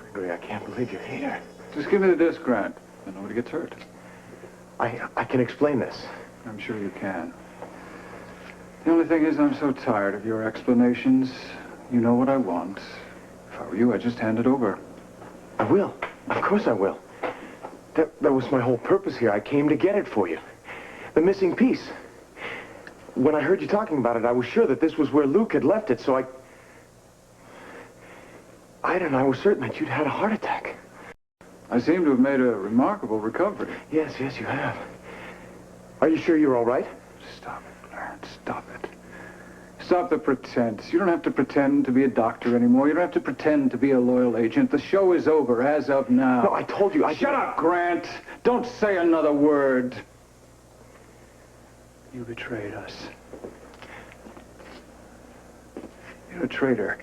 Gregory, I can't believe you're here. Just give me the disc, Grant, and nobody gets hurt. I can explain this. I'm sure you can. The only thing is I'm so tired of your explanations. You know what I want. If I were you, I'd just hand it over. I will. Of course I will. That was my whole purpose here. I came to get it for you. The missing piece. When I heard you talking about it, I was sure that this was where Luke had left it, so Ida and I were certain that you'd had a heart attack. I seem to have made a remarkable recovery. Yes, you have. Are you sure you're all right? Stop it, Grant. Stop it. Stop the pretense. You don't have to pretend to be a doctor anymore. You don't have to pretend to be a loyal agent. The show is over as of now. No, I told you. Shut up, Grant. Don't say another word. You betrayed us. You're a traitor.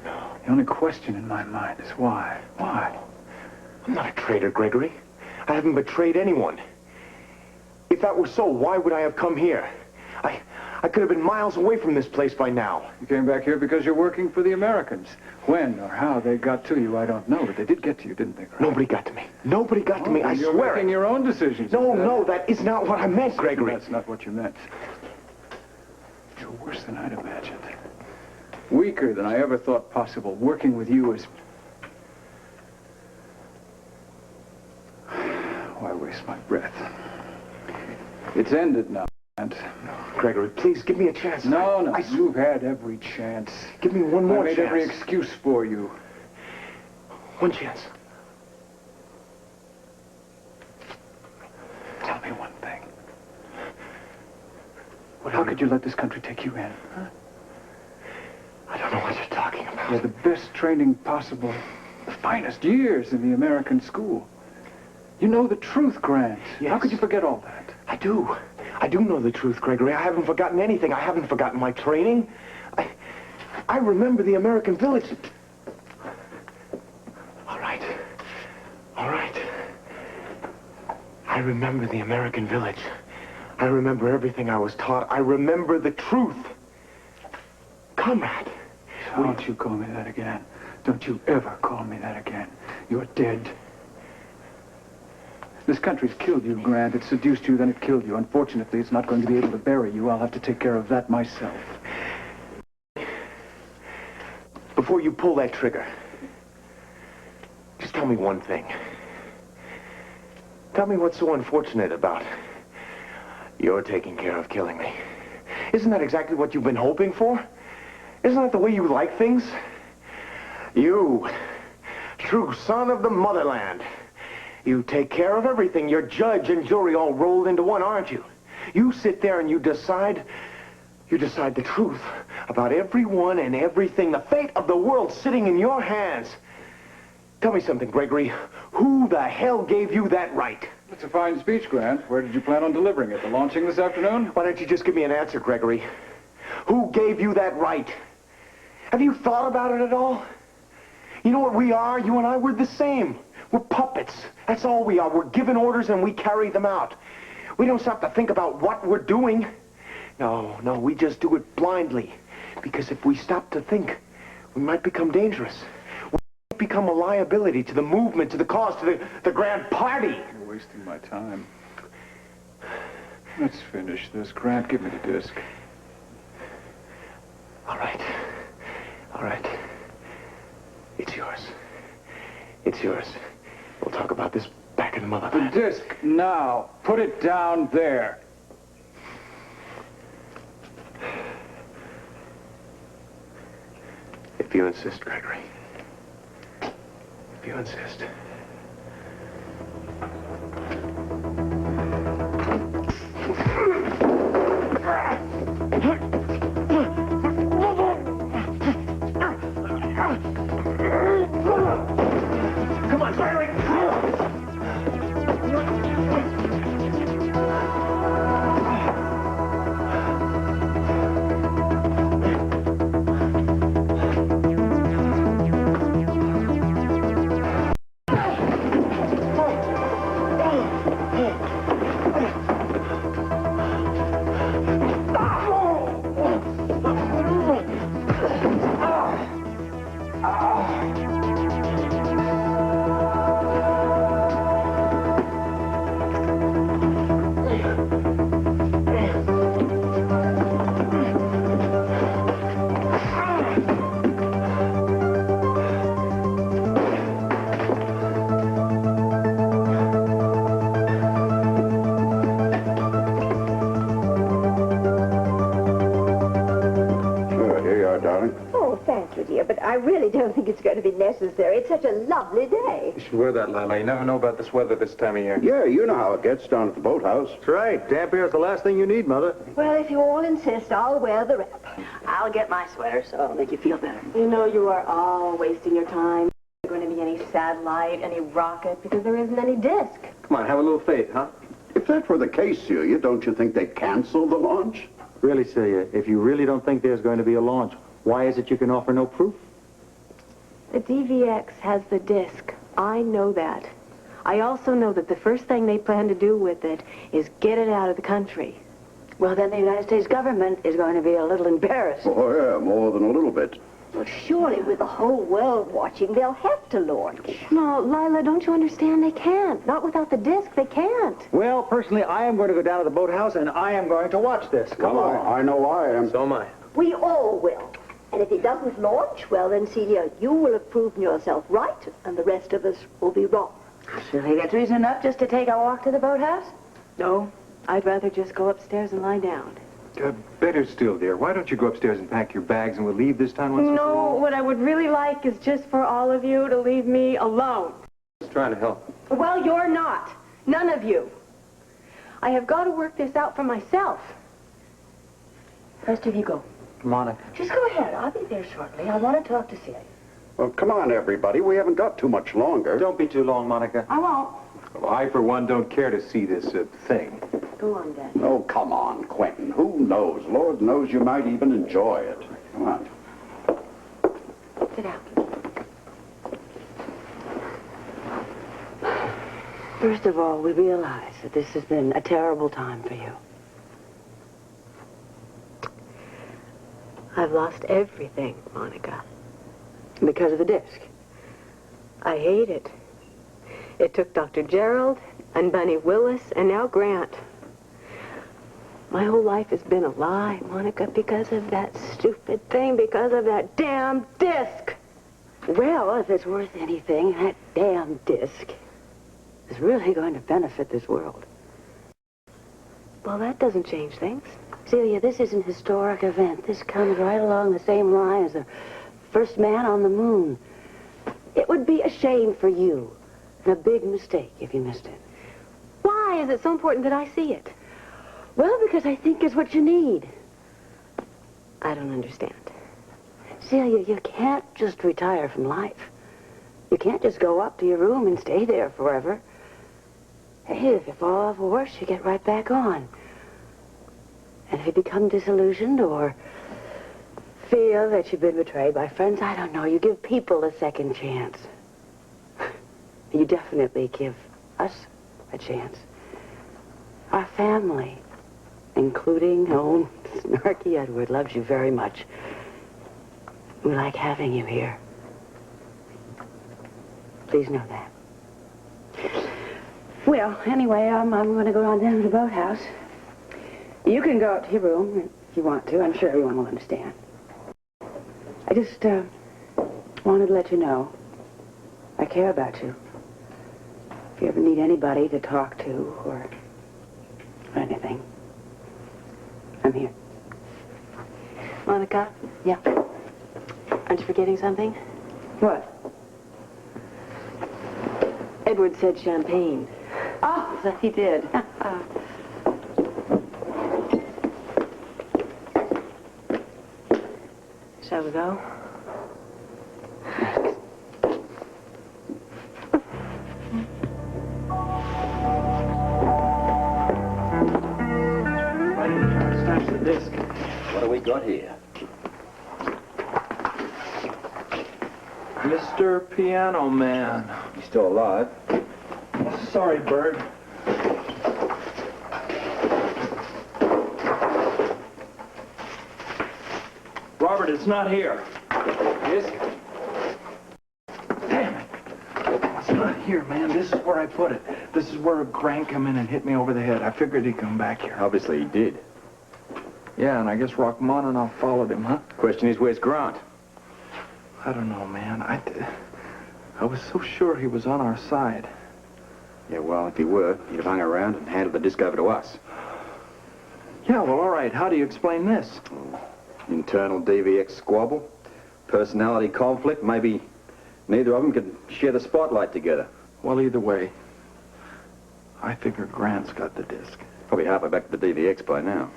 No. The only question in my mind is why? Why? I'm not a traitor, Gregory. I haven't betrayed anyone. If that were so, why would I have come here? I could have been miles away from this place by now. You came back here because you're working for the Americans. When or how they got to you, I don't know, but they did get to you, didn't they, Grant? Nobody got to me. Nobody got to me, I you're swear. You're making your own decisions. No, that is not what I meant, Gregory. That's not what you meant. You're worse than I'd imagined. Weaker than I ever thought possible. Working with you is... Why waste my breath? It's ended now, Grant. No, Gregory, please, give me a chance. No, you've had every chance. Give me one more chance. I made every excuse for you. One chance. Tell me one thing. How could you let this country take you in? Huh? I don't know what you're talking about. You had the best training possible. The finest years in the American school. You know the truth, Grant. Yes. How could you forget all that? I do. I do know the truth, Gregory. I haven't forgotten anything. I haven't forgotten my training. I remember the American village. All right. I remember the American village. I remember everything I was taught. I remember the truth. Comrade. Don't you call me that again. Don't you ever call me that again. You're dead. This country's killed you, Grant. It seduced you, then it killed you. Unfortunately, it's not going to be able to bury you. I'll have to take care of that myself. Before you pull that trigger, just tell me one thing. Tell me what's so unfortunate about your taking care of killing me. Isn't that exactly what you've been hoping for? Isn't that the way you like things? You, true son of the motherland. You take care of everything. You're judge and jury all rolled into one, aren't you? You sit there and you decide the truth about everyone and everything. The fate of the world sitting in your hands. Tell me something, Gregory. Who the hell gave you that right? It's a fine speech, Grant. Where did you plan on delivering it? The launching this afternoon? Why don't you just give me an answer, Gregory? Who gave you that right? Have you thought about it at all? You know what we are? You and I, we're the same. We're puppets. That's all we are. We're given orders and we carry them out. We don't stop to think about what we're doing. No, we just do it blindly. Because if we stop to think, we might become dangerous. We might become a liability to the movement, to the cause, to the grand party. You're wasting my time. Let's finish this. Grant, give me the disc. All right. It's yours. We'll talk about this back in the motherland. The disc, now. Put it down there. If you insist, Gregory. If you insist. Come on, Gregory! I really don't think it's going to be necessary. It's such a lovely day. You should wear that, Lila. You never know about this weather this time of year. Yeah, you know how it gets down at the boathouse. That's right. Damp air is the last thing you need, Mother. Well, if you all insist, I'll wear the wrap. I'll get my sweater, so it'll make you feel better. You know you are all wasting your time. There isn't going to be any satellite, any rocket, because there isn't any disc. Come on, have a little faith, huh? If that were the case, Celia, don't you think they'd cancel the launch? Really, Celia, if you really don't think there's going to be a launch, why is it you can offer no proof? The DVX has the disc. I know that. I also know that the first thing they plan to do with it is get it out of the country. Well, then the United States government is going to be a little embarrassed. Oh, yeah, more than a little bit. Well, surely with the whole world watching, they'll have to launch. No, Lila, don't you understand? They can't. Not without the disc, they can't. Well, personally, I am going to go down to the boathouse, and I am going to watch this. Come Well, on. I know I am. So am I. We all will. And if it doesn't launch, well then, Celia, you will have proven yourself right, and the rest of us will be wrong. Surely that's reason enough just to take a walk to the boathouse? No, I'd rather just go upstairs and lie down. Better still, dear. Why don't you go upstairs and pack your bags and we'll leave this time once and for No, all? what I would really like is just for all of you to leave me alone. Just trying to help. Well, you're not. None of you. I have got to work this out for myself. Rest of you go. Monica. Just go ahead. I'll be there shortly. I want to talk to Celia. Well, come on, everybody. We haven't got too much longer. Don't be too long, Monica. I won't. Well, I, for one, don't care to see this thing. Go on, Dad. Oh, come on, Quentin. Who knows? Lord knows you might even enjoy it. Come on. Sit down. First of all, we realize that this has been a terrible time for you. I've lost everything, Monica. Because of the disc. I hate it. It took Dr. Gerald and Bunny Willis and now Grant. My whole life has been a lie, Monica, because of that stupid thing, because of that damn disc. Well, if it's worth anything, that damn disc is really going to benefit this world. Well, that doesn't change things. Celia, this is an historic event. This comes right along the same line as the first man on the moon. It would be a shame for you and a big mistake if you missed it. Why is it so important that I see it? Well, because I think it's what you need. I don't understand. Celia, you can't just retire from life. You can't just go up to your room and stay there forever. Hey, if you fall off a horse, you get right back on. And if you become disillusioned or feel that you've been betrayed by friends, I don't know, you give people a second chance. You definitely give us a chance. Our family, including old Snarky Edward, loves you very much. We like having you here. Please know that. Well, anyway, I'm going to go on down to the boathouse. You can go up to your room if you want to. I'm sure everyone will understand. I just wanted to let you know I care about you. If you ever need anybody to talk to or anything, I'm here. Monica? Yeah. Aren't you forgetting something? What? Edward said champagne. Oh, that he did. Shall we go? What do we got here? Mr. Piano Man. You still alive? Sorry, Bird. Robert, it's not here. Disc? Damn it. It's not here, man. This is where I put it. This is where Grant come in and hit me over the head. I figured he'd come back here. Obviously he did. Yeah, and I guess Rachmaninoff followed him, huh? Question is, where's Grant? I don't know, man. I was so sure he was on our side. Yeah, well, if he were, he'd have hung around and handed the disc over to us. Yeah, well, all right. How do you explain this? Internal DVX squabble. Personality conflict. Maybe neither of them could share the spotlight together. Well, either way, I figure Grant's got the disc. Probably halfway back to the DVX by now.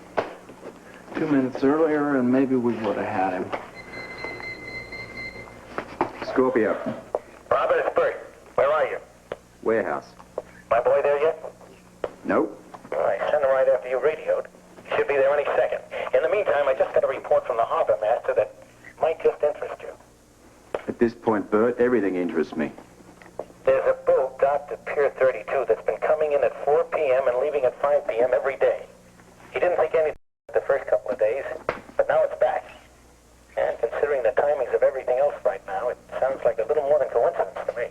2 minutes earlier, and maybe we would have had him. Scorpio. Robert, it's Bert. Where are you? Warehouse. My boy there yet? Nope. All right, send him right after you radioed. He should be there any second. In the meantime, I just got a report from the harbor master that might just interest you. At this point, Bert, everything interests me. There's a boat docked at Pier 32 that's been coming in at 4 p.m. and leaving at 5 p.m. every day. He didn't think anything the first couple of days, but now it's back. And considering the timings of everything else right now, it sounds like a little more than coincidence to me.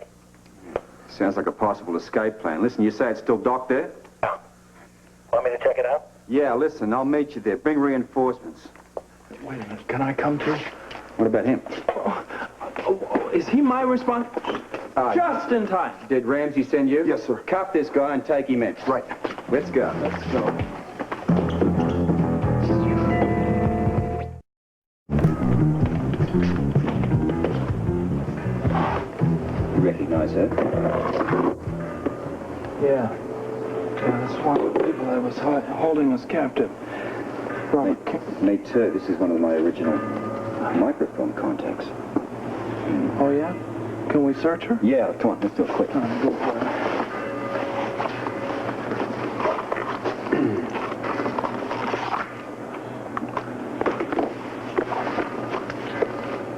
Sounds like a possible escape plan. Listen, you say it's still docked there? Yeah. Want me to check it out? Yeah, listen, I'll meet you there. Bring reinforcements. Wait a minute, can I come too? What about him? Is he my responsibility? Just in time. Did Ramsey send you? Yes, sir. Cuff this guy and take him in. Right. Let's go. Let's go. You recognize her? Yeah. Yeah, that's one of the people that was holding us captive. Right. Me too. This is one of my original microfilm contacts. Oh, yeah? Can we search her? Yeah, come on, let's do it quick. Go for it.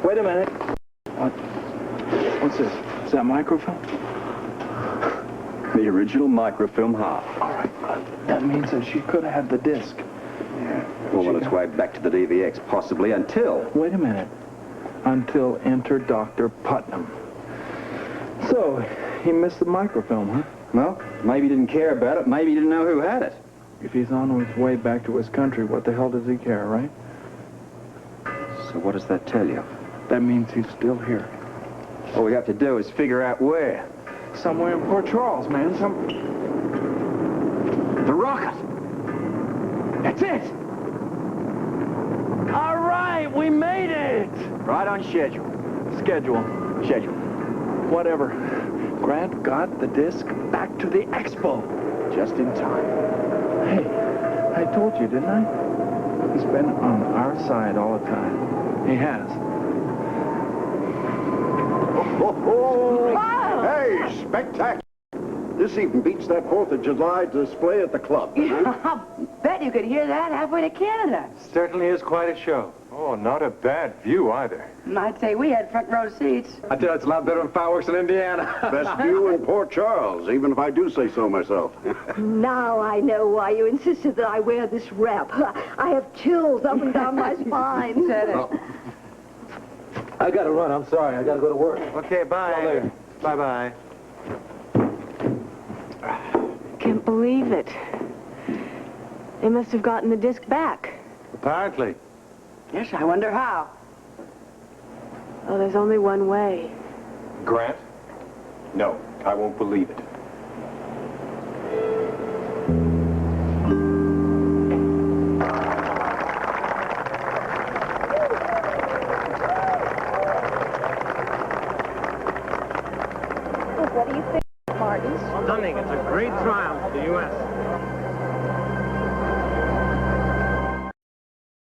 Wait a minute. What's this? Is that microfilm? The original microfilm half. All right. That means that she could have had the disc. Yeah. Well, on its way back to the DVX, possibly, until... Wait a minute. Until enter Dr. Putnam. So, he missed the microfilm, huh? Well, maybe he didn't care about it. Maybe he didn't know who had it. If he's on his way back to his country, what the hell does he care, right? So what does that tell you? That means he's still here. All we have to do is figure out where. Somewhere in Port Charles, man. The rocket! That's it! All right, we made it! Right on schedule. Schedule. Schedule. Whatever. Grant got the disc back to the expo. Just in time. Hey, I told you, didn't I? He's been on our side all the time. He has. Hey, spectacular. This even beats that 4th of July display at the club. I bet you could hear that halfway to Canada. Certainly is quite a show. Oh, not a bad view either. I'd say we had front row seats. I tell you, it's a lot better than fireworks in Indiana. Best view in Port Charles, even if I do say so myself. Now I know why you insisted that I wear this wrap. I have chills up and down my spine. Said it. I gotta run. I'm sorry. I gotta go to work. Okay, bye. Bye-bye. Can't believe it. They must have gotten the disc back. Apparently. Yes, I wonder how. Oh, there's only one way. Grant? No, I won't believe it. What do you think, Martin? Stunning. It's a great triumph for the U.S.